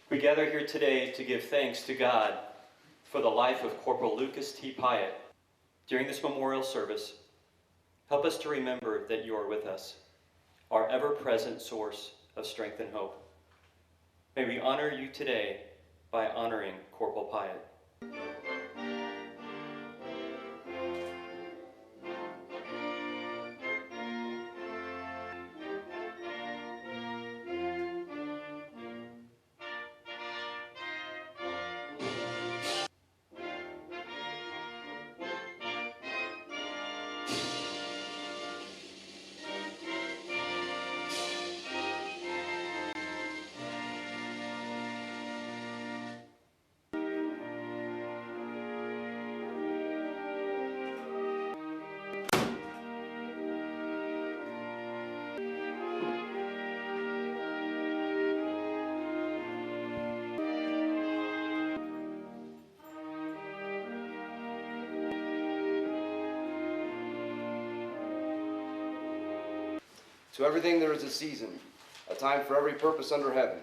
We gather here today to give thanks to God for the life of Corporal Lucas T. Pyeatt. During this memorial service, help us to remember that you are with us, our ever-present source of strength and hope. May we honor you today by honoring Corporal Pyeatt. To everything there is a season, a time for every purpose under heaven,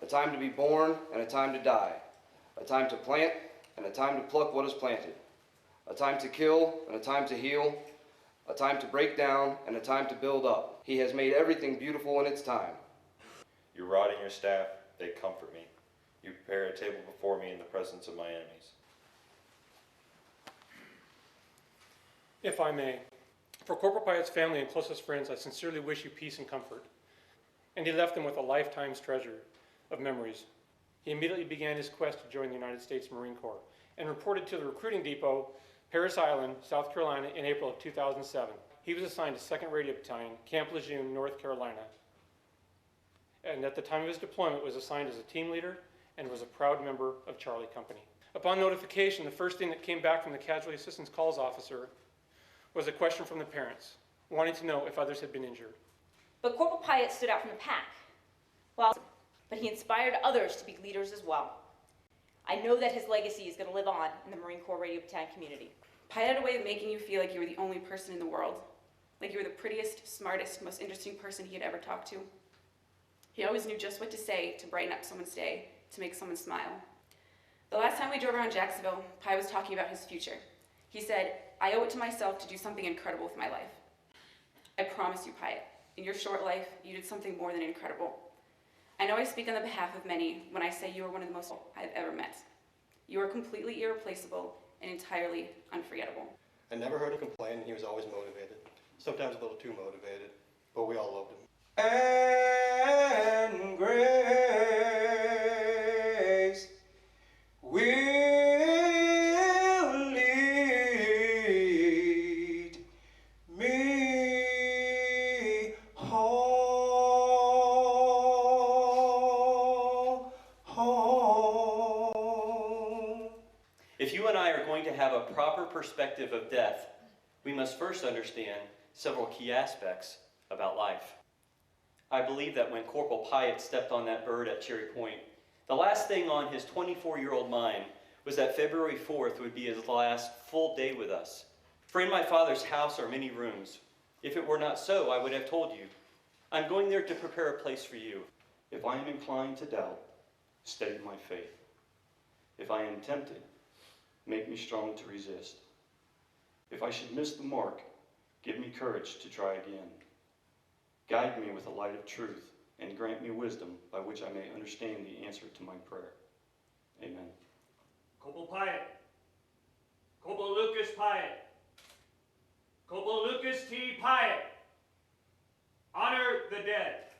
a time to be born and a time to die, a time to plant and a time to pluck what is planted, a time to kill and a time to heal, a time to break down and a time to build up. He has made everything beautiful in its time. Your rod and your staff, they comfort me. You prepare a table before me in the presence of my enemies. If I may, for Corporal Pyeatt's family and closest friends, I sincerely wish you peace and comfort. And he left them with a lifetime's treasure of memories. He immediately began his quest to join the United States Marine Corps and reported to the recruiting depot, Parris Island, South Carolina, in April of 2007. He was assigned to 2nd Radio Battalion, Camp Lejeune, North Carolina. And at the time of his deployment was assigned as a team leader and was a proud member of Charlie Company. Upon notification, the first thing that came back from the Casualty Assistance Calls Officer was a question from the parents, wanting to know if others had been injured. But Corporal Pyeatt stood out from the pack. Well, but he inspired others to be leaders as well. I know that his legacy is going to live on in the Marine Corps Radio Battalion community. Pyeatt had a way of making you feel like you were the only person in the world, like you were the prettiest, smartest, most interesting person he had ever talked to. He always knew just what to say to brighten up someone's day, to make someone smile. The last time we drove around Jacksonville, Pyeatt was talking about his future. He said, "I owe it to myself to do something incredible with my life." I promise you, Pyeatt, in your short life, you did something more than incredible. I know I speak on the behalf of many when I say you are one of the most I've ever met. You are completely irreplaceable and entirely unforgettable. I never heard him complain, and he was always motivated. Sometimes a little too motivated, but we all loved him. And grace will lead me home. If you and I are going to have a proper perspective of death, we must first understand several key aspects about life. I believe that when Corporal Pyeatt stepped on that bird at Cherry Point, the last thing on his 24-year-old mind was that February 4th would be his last full day with us. For in my father's house are many rooms. If it were not so, I would have told you. I'm going there to prepare a place for you. If I am inclined to doubt, steady my faith. If I am tempted, make me strong to resist. If I should miss the mark, give me courage to try again. Guide me with the light of truth, and grant me wisdom by which I may understand the answer to my prayer. Amen. Corporal Pyeatt. Corporal Lucas Pyeatt. Corporal Lucas T. Pyeatt. Honor the dead.